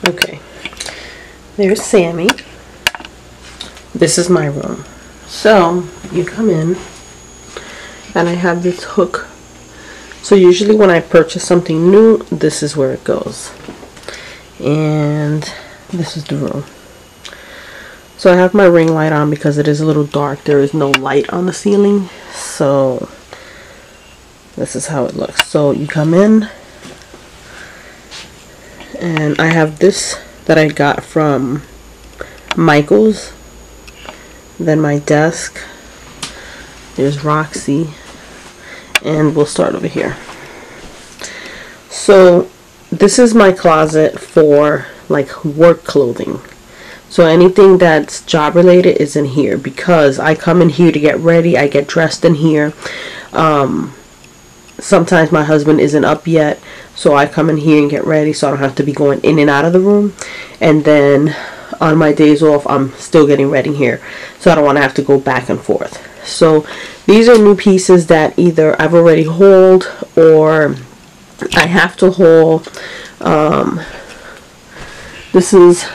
Okay, there's Sammy. This is my room. So you come in and I have this hook. So usually when I purchase something new, this is where it goes. And this is the room. So I have my ring light on because it is a little dark. There is no light on the ceiling. So this is how it looks. So you come in and I have this that I got from Michael's. Then my desk. There's Roxy. And we'll start over here. So this is my closet for like work clothing. So anything that's job related is in here because I come in here to get ready. I get dressed in here. Sometimes my husband isn't up yet, so I come in here and get ready so I don't have to be going in and out of the room. And then on my days off, I'm still getting ready here, so I don't want to have to go back and forth. So these are new pieces that either I've already hauled or I have to haul. This is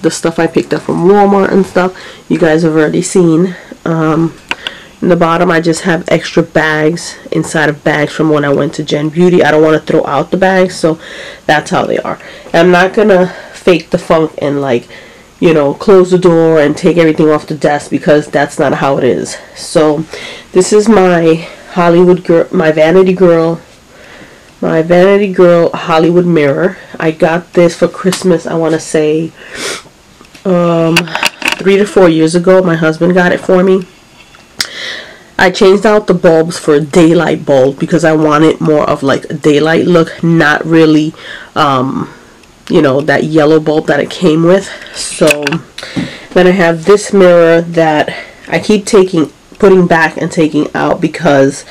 the stuff I picked up from Walmart and stuff. You guys have already seen. In the bottom I just have extra bags inside of bags from when I went to Gen Beauty. I don't want to throw out the bags, so that's how they are. And I'm not gonna fake the funk and like, you know, close the door and take everything off the desk because that's not how it is. So this is my Hollywood girl, my vanity girl Hollywood mirror. I got this for Christmas, I want to say 3 to 4 years ago. My husband got it for me. I changed out the bulbs for a daylight bulb because I wanted more of like a daylight look, not really you know, that yellow bulb that it came with. So then I have this mirror that I keep putting back and taking out because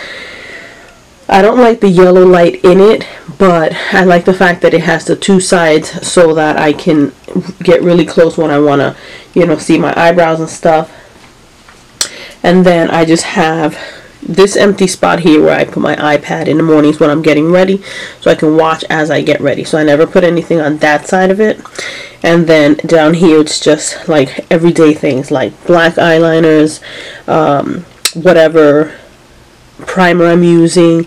I don't like the yellow light in it, but I like the fact that it has the two sides so that I can get really close when I want to, you know, see my eyebrows and stuff. And then I just have this empty spot here where I put my iPad in the mornings when I'm getting ready so I can watch as I get ready. So I never put anything on that side of it. And then down here it's just like everyday things like black eyeliners, whatever primer I'm using,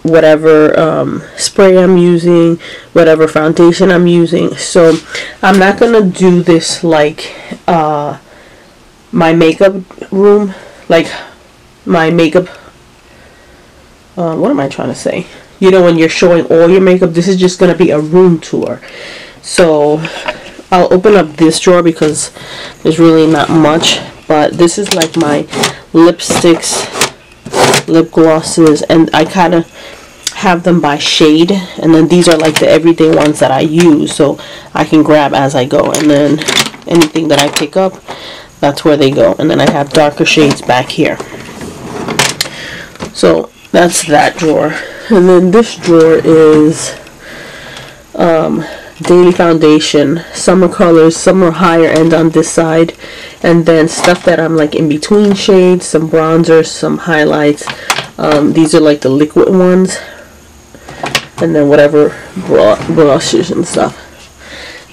whatever spray I'm using, whatever foundation I'm using. So I'm not gonna do this like my makeup room, like my makeup, what am I trying to say? You know, when you're showing all your makeup, this is just going to be a room tour. So I'll open up this drawer because there's really not much, but this is like my lipsticks, lip glosses, and I kind of have them by shade, and then these are like the everyday ones that I use so I can grab as I go, and then anything that I pick up, that's where they go. And then I have darker shades back here. So that's that drawer. And then this drawer is daily foundation. Some are colors, some are higher end on this side. And then stuff that I'm like in between shades, some bronzers, some highlights. These are like the liquid ones. And then whatever brushes and stuff.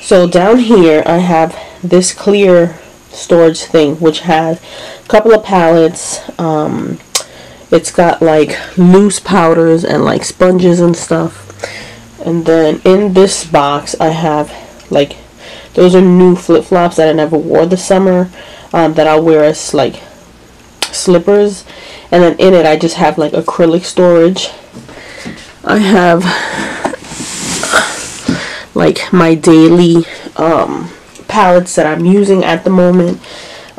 So down here I have this clear storage thing which has a couple of palettes. It's got like loose powders and like sponges and stuff. And then in this box I have like, those are new flip-flops that I never wore this summer, that I'll wear as like slippers. And then in it I just have like acrylic storage. I have like my daily palettes that I'm using at the moment.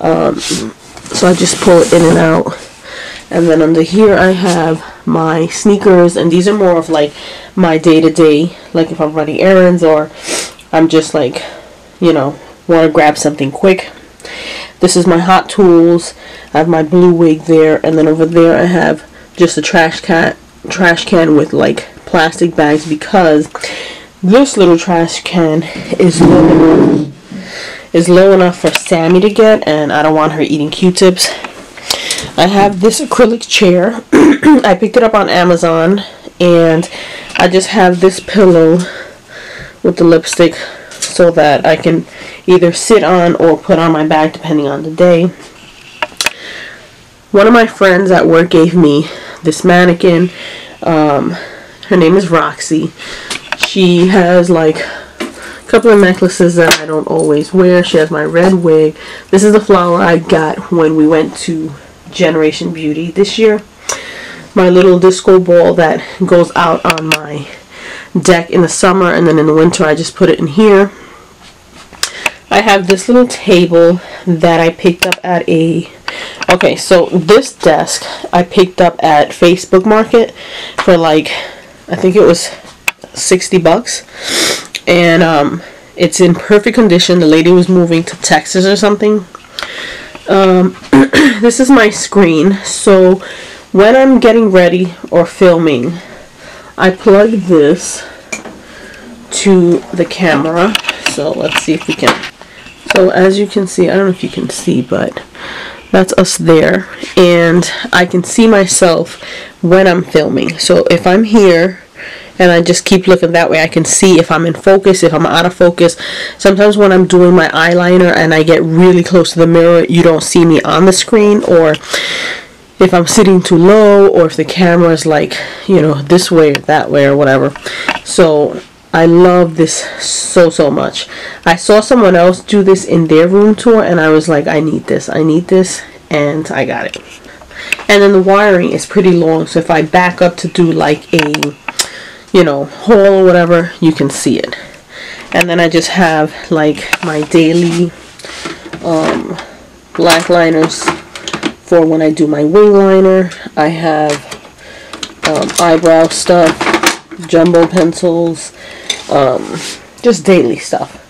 So I just pull it in and out. And then under here I have my sneakers, and these are more of like my day-to-day, like if I'm running errands or I'm just like, you know, want to grab something quick. This is my Hot Tools. I have my blue wig there, and then over there I have just a trash can with like plastic bags, because this little trash can is low enough for Sammy to get, and I don't want her eating Q-tips. I have this acrylic chair. I picked it up on Amazon, and I just have this pillow with the lipstick so that I can either sit on or put on my bag depending on the day. One of my friends at work gave me this mannequin. Her name is Roxy. She has like a couple of necklaces that I don't always wear. She has my red wig. This is the flower I got when we went to Generation Beauty this year. My little disco ball that goes out on my deck in the summer, and then in the winter I just put it in here. I have this little table that I picked up at okay, so this desk I picked up at Facebook Market for like, I think it was 60 bucks, and it's in perfect condition. The lady was moving to Texas or something. This is my screen, so when I'm getting ready or filming, I plug this to the camera. So let's see if we can. So as you can see, I don't know if you can see, but that's us there, and I can see myself when I'm filming. So if I'm here and I just keep looking that way, I can see if I'm in focus, if I'm out of focus. Sometimes when I'm doing my eyeliner and I get really close to the mirror, you don't see me on the screen, or if I'm sitting too low, or if the camera is like, you know, this way or that way or whatever. So I love this so much. I saw someone else do this in their room tour, and I was like, I need this, and I got it. And then the wiring is pretty long, so if I back up to do like a, you know, haul or whatever, you can see it. And then I just have like my daily black liners for when I do my wing liner. I have eyebrow stuff, jumbo pencils, just daily stuff.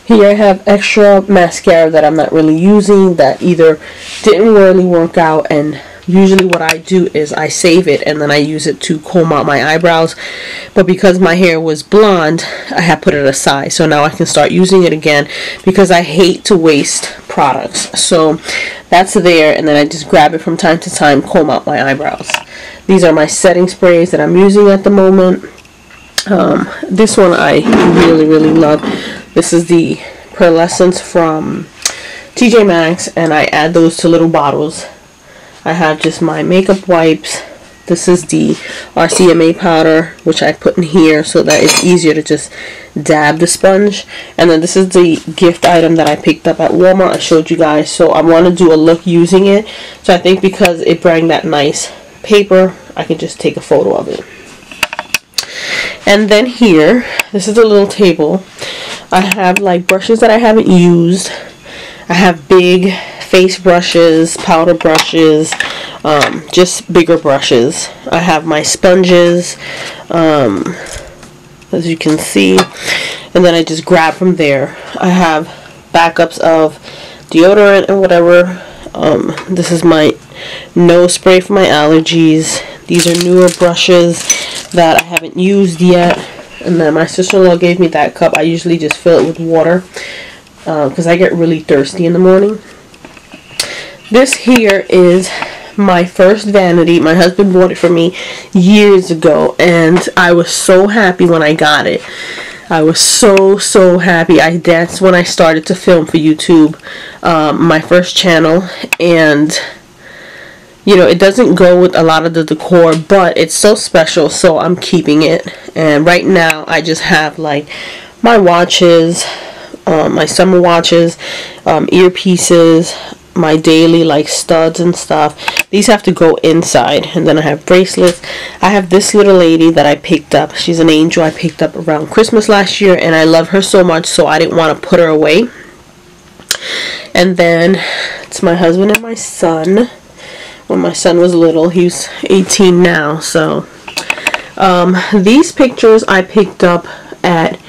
Here I have extra mascara that I'm not really using, that either didn't really work out, and usually what I do is I save it and then I use it to comb out my eyebrows. But because my hair was blonde, I have put it aside, so now I can start using it again, because I hate to waste products. So that's there, and then I just grab it from time to time, comb out my eyebrows. These are my setting sprays that I'm using at the moment. This one I really love. This is the Pearlescence from TJ Maxx, and I add those to little bottles. I have just my makeup wipes. This is the RCMA powder, which I put in here so that it's easier to just dab the sponge. And then this is the gift item that I picked up at Walmart. I showed you guys, so I want to do a look using it. So I think because it brought that nice paper, I can just take a photo of it. And then here, this is a little table. I have like brushes that I haven't used. I have big face brushes, powder brushes, just bigger brushes. I have my sponges, as you can see, and then I just grab from there. I have backups of deodorant and whatever. This is my nose spray for my allergies. These are newer brushes that I haven't used yet, and then my sister-in-law gave me that cup. I usually just fill it with water because I get really thirsty in the morning. This here is my first vanity. My husband bought it for me years ago, and I was so happy when I got it. I was so happy. That's when I started to film for YouTube, my first channel, and you know, it doesn't go with a lot of the decor, but it's so special, so I'm keeping it. And right now I just have like my watches, my summer watches, earpieces, my daily like studs and stuff. These have to go inside. And then I have bracelets. I have this little lady that I picked up. She's an angel I picked up around Christmas last year, and I love her so much, so I didn't want to put her away. And then it's my husband and my son. When my son was little, he's 18 now. So these pictures I picked up at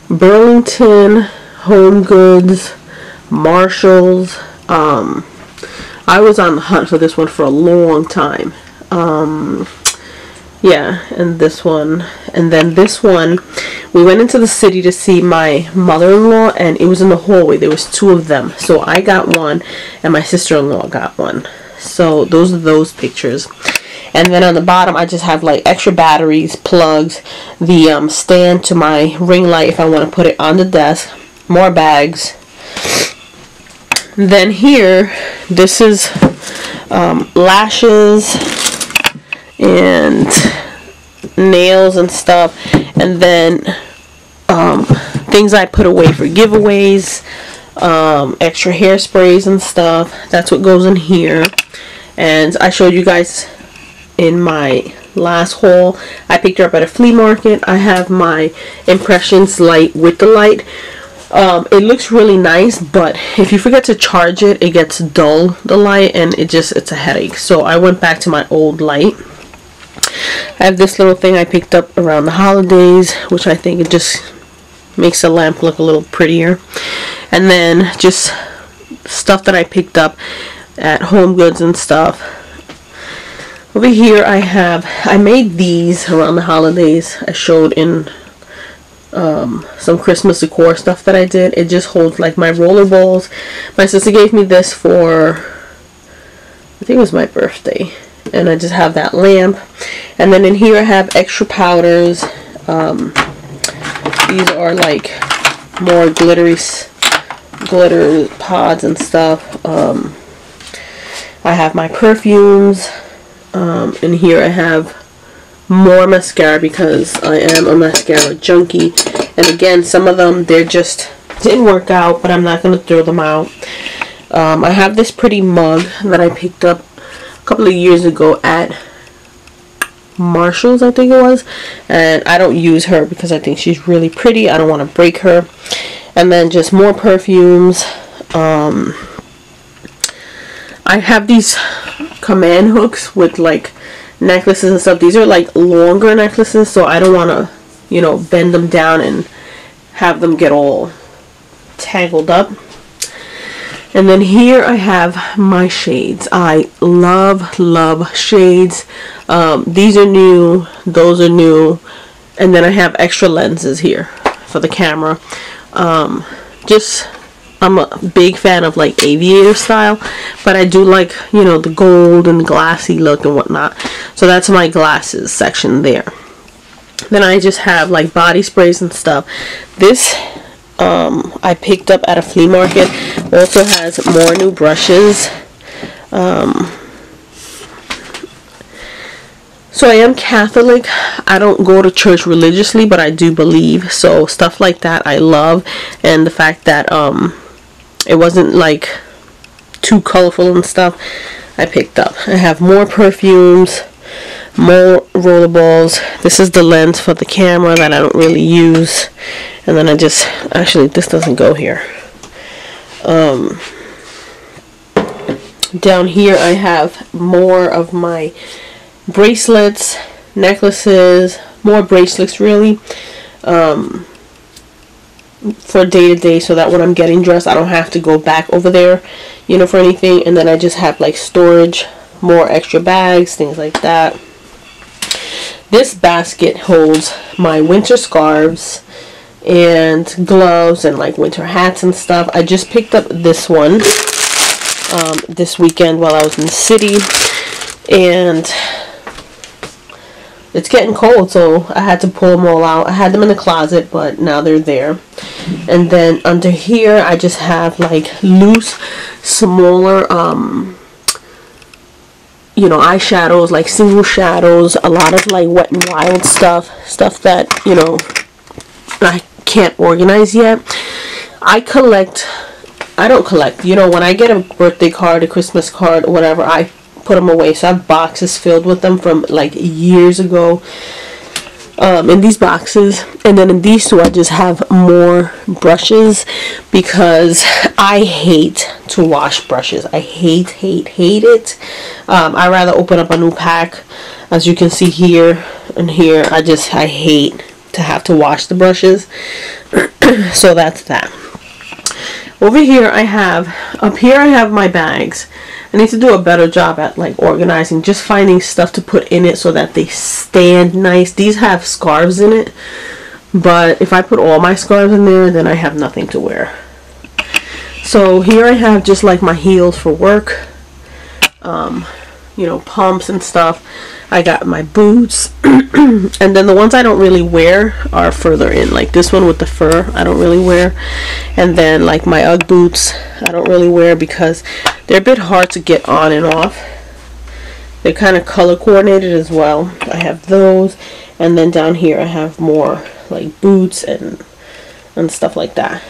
Burlington, Home Goods, Marshalls. I was on the hunt for this one for a long time. Yeah, and this one, and then this one, we went into the city to see my mother-in-law, and it was in the hallway. There was two of them, so I got one and my sister-in-law got one. So those are those pictures. And then on the bottom I just have like extra batteries, plugs, the stand to my ring light if I want to put it on the desk. more bags. Then here, this is lashes and nails and stuff, and then things I put away for giveaways, extra hairsprays and stuff. That's what goes in here. And I showed you guys in my last haul, I picked her up at a flea market. I have my Impressions light with the light. It looks really nice, but if you forget to charge it, it gets dull, the light, and it's a headache. So I went back to my old light. I have this little thing I picked up around the holidays, which I think it just makes the lamp look a little prettier. And then just stuff that I picked up at Home Goods and stuff. Over here I made these around the holidays. I showed in some Christmas decor stuff that I did. It just holds like my roller balls. My sister gave me this for, I think it was my birthday, and I just have that lamp. And then in here I have extra powders. These are like more glitter pods and stuff. I have my perfumes. In here I have more mascara because I am a mascara junkie. And again, some of them, they just didn't work out, but I'm not going to throw them out. I have this pretty mug that I picked up a couple of years ago at Marshall's, I think it was. And I don't use her because I think she's really pretty. I don't want to break her. And then just more perfumes. I have these command hooks with like necklaces and stuff. These are like longer necklaces, so I don't want to, you know, bend them down and have them get all tangled up. And then here I have my shades. I love shades. These are new, those are new, and then I have extra lenses here for the camera. I'm a big fan of like aviator style, but I do like, you know, the gold and the glassy look and whatnot. So that's my glasses section there. Then I just have like body sprays and stuff. This I picked up at a flea market. Also has more new brushes. So I am Catholic. I don't go to church religiously, but I do believe. So stuff like that I love, and the fact that it wasn't like too colorful and stuff, I picked up. I have more perfumes, more rollerballs. This is the lens for the camera that I don't really use. And then I just, actually this doesn't go here. Down here I have more of my bracelets, necklaces, more bracelets really. For day to day, so that when I'm getting dressed I don't have to go back over there, you know, for anything. And then I just have like storage, more extra bags, things like that. This basket holds my winter scarves and gloves and like winter hats and stuff. I just picked up this one this weekend while I was in the city, and it's getting cold, so I had to pull them all out. I had them in the closet, but now they're there. And then under here, I just have like loose, smaller, you know, eyeshadows, like single shadows. A lot of like Wet n Wild stuff that, you know, I can't organize yet. I don't collect. You know, when I get a birthday card, a Christmas card, or whatever, I put them away. So I have boxes filled with them from like years ago in these boxes. And then in these two I just have more brushes because I hate to wash brushes. I hate it. I rather open up a new pack. As you can see here and here, I hate to have to wash the brushes. So that's that. Over here I have my bags. I need to do a better job at like organizing, just finding stuff to put in it so that they stand nice. These have scarves in it, but if I put all my scarves in there, then I have nothing to wear. So here I have just like my heels for work, you know, pumps and stuff. I got my boots. And then the ones I don't really wear are further in, like this one with the fur I don't really wear. And then like my UGG boots I don't really wear because they're a bit hard to get on and off. They're kind of color coordinated as well. I have those, and then down here I have more like boots and stuff like that.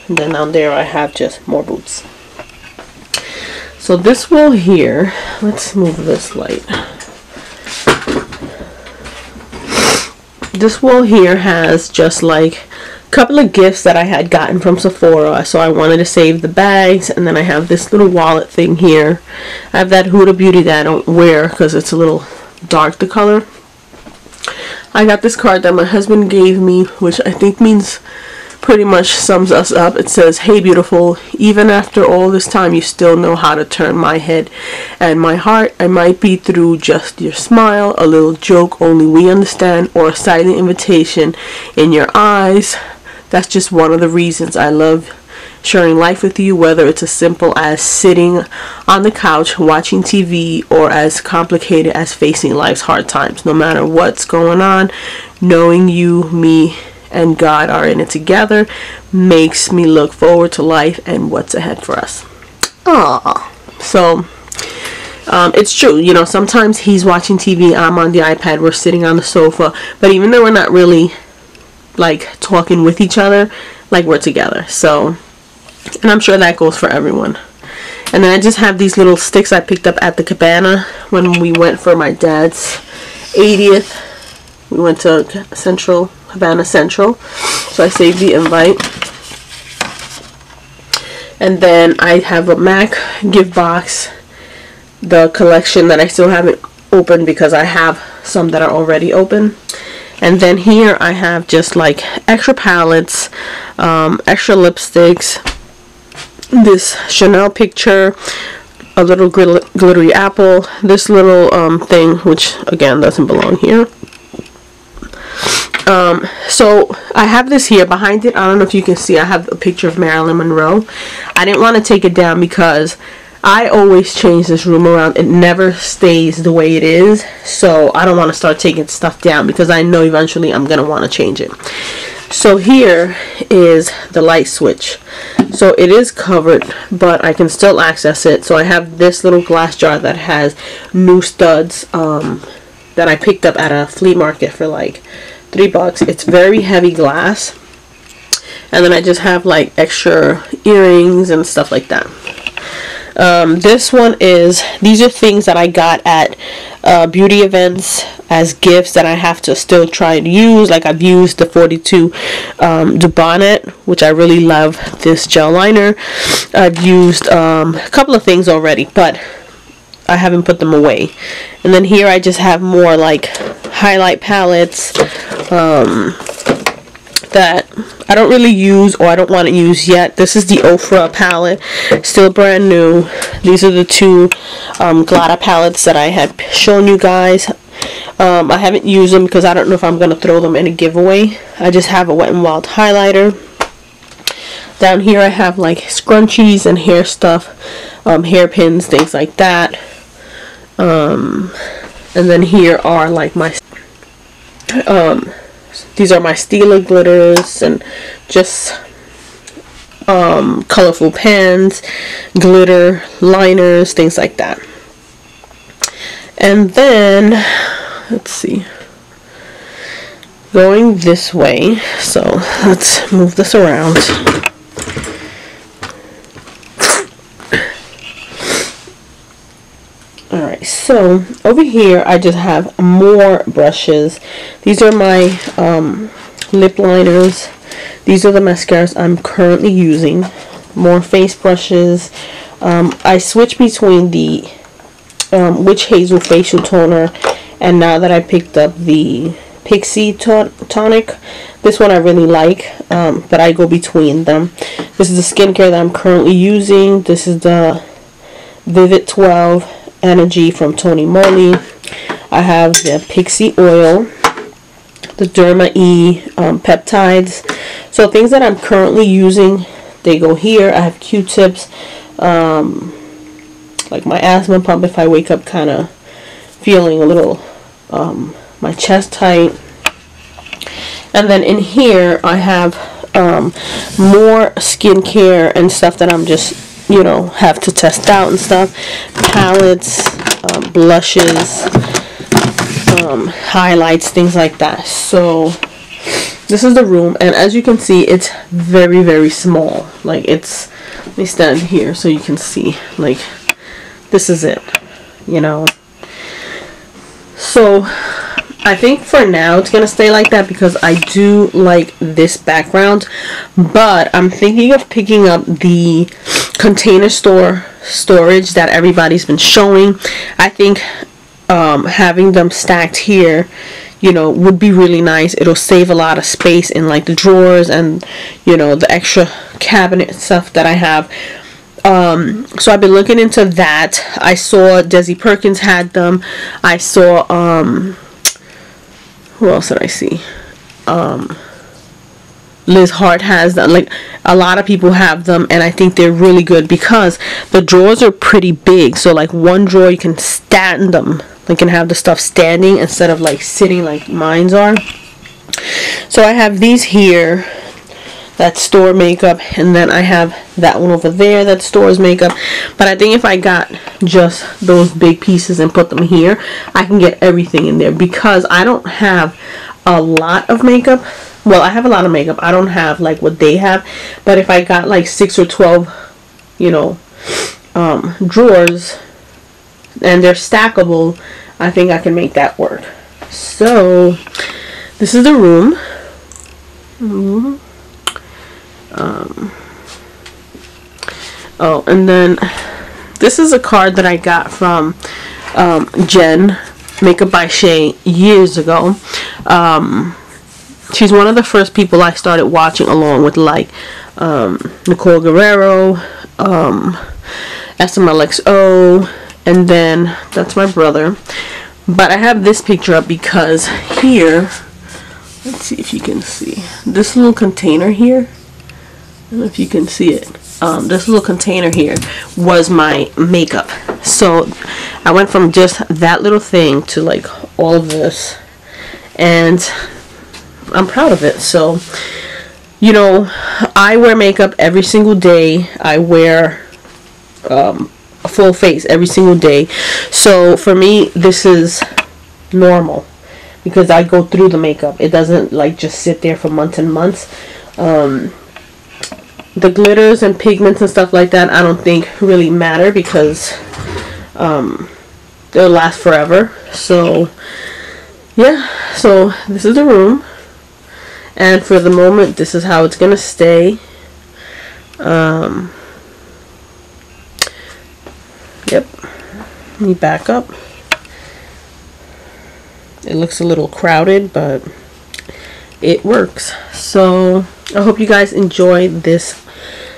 And then down there I have just more boots. So this wall here, let's move this light. This wall here has just like a couple of gifts that I had gotten from Sephora, so I wanted to save the bags. And then I have this little wallet thing here. I have that Huda Beauty that I don't wear because it's a little dark, the color. I got this card that my husband gave me, which I think means pretty much sums us up. It says, "Hey beautiful, even after all this time you still know how to turn my head and my heart. I might be through just your smile, a little joke only we understand, or a silent invitation in your eyes. That's just one of the reasons I love sharing life with you, whether it's as simple as sitting on the couch watching TV or as complicated as facing life's hard times. No matter what's going on, knowing you, me, and God are in it together makes me look forward to life and what's ahead for us." Aww. So it's true, you know, sometimes he's watching TV, I'm on the iPad, we're sitting on the sofa, but even though we're not really like talking with each other, like we're together. So, and I'm sure that goes for everyone. And then I just have these little sticks I picked up at the Cabana when we went for my dad's 80th. We went to Havana Central, so I saved the invite. And then I have a MAC gift box, the collection that I still haven't opened because I have some that are already open. And then here I have just like extra palettes, extra lipsticks, this Chanel picture, a little glittery apple, this little thing which again doesn't belong here. So I have this here behind it. I don't know if you can see, I have a picture of Marilyn Monroe. I didn't want to take it down because I always change this room around. It never stays the way it is, so I don't want to start taking stuff down because I know eventually I'm going to want to change it. So here is the light switch. So it is covered, but I can still access it. So I have this little glass jar that has new studs that I picked up at a flea market for like $3. It's very heavy glass. And then I just have like extra earrings and stuff like that. This one is, these are things that I got at beauty events as gifts that I have to still try to use. Like I've used the 42 Du Bonnet, which I really love this gel liner. I've used a couple of things already, but I haven't put them away. And then here I just have more like highlight palettes that I don't really use or I don't want to use yet. This is the Ofra palette, still brand new. These are the two glitter palettes that I had shown you guys. I haven't used them because I don't know if I'm going to throw them in a giveaway. I just have a Wet n Wild highlighter. Down here I have like scrunchies and hair stuff, hairpins, things like that. And then here are like my these are my Stila glitters and just colorful pens, glitter liners, things like that. And then let's see, going this way, so let's move this around. Alright, so over here I just have more brushes. These are my lip liners. These are the mascaras I'm currently using. More face brushes. I switch between the Witch Hazel facial toner, and now that I picked up the Pixie tonic, this one I really like, but I go between them. This is the skincare that I'm currently using. This is the Vivid 12 Energy from Tony Moly. I have the Pixie oil, the Derma E peptides. So things that I'm currently using, they go here. I have Q-tips, like my asthma pump if I wake up kind of feeling a little my chest height. And then in here I have more skincare and stuff that I'm just, you know, have to test out and stuff. Palettes, blushes, highlights, things like that. So this is the room, and as you can see, it's very, very small. Like, it's, let me stand here so you can see. Like, this is it, you know. So I think for now it's gonna stay like that because I do like this background, but I'm thinking of picking up the container storage that everybody's been showing. I think having them stacked here, you know, would be really nice. It'll save a lot of space in like the drawers and, you know, the extra cabinet stuff that I have. So I've been looking into that. I saw Desi Perkins had them. I saw who else did I see? Liz Hart has them. Like, a lot of people have them, and I think they're really good because the drawers are pretty big. So like one drawer you can stand them. You can have the stuff standing instead of like sitting like mine's are. So I have these here that store makeup, and then I have that one over there that stores makeup. But I think if I got just those big pieces and put them here, I can get everything in there because I don't have a lot of makeup. Well, I have a lot of makeup. I don't have like what they have, but if I got like 6 or 12, you know, drawers, and they're stackable, I think I can make that work. So this is the room. Oh, and then this is a card that I got from Jen, Makeup by Shay, years ago. She's one of the first people I started watching, along with like Nicole Guerrero, SMLXO, and then that's my brother. But I have this picture up because here, let's see if you can see this little container here. I don't know if you can see it. This little container here was my makeup. So I went from just that little thing to like all of this, and I'm proud of it. So, you know, I wear makeup every single day. I wear a full face every single day. So for me, this is normal because I go through the makeup. It doesn't like just sit there for months and months. The glitters and pigments and stuff like that, I don't think really matter because they'll last forever. So yeah, so this is the room, and for the moment this is how it's gonna stay. Yep, let me back up. It looks a little crowded, but it works. So I hope you guys enjoyed this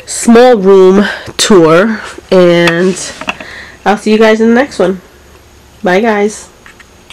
small room tour, and I'll see you guys in the next one. Bye guys.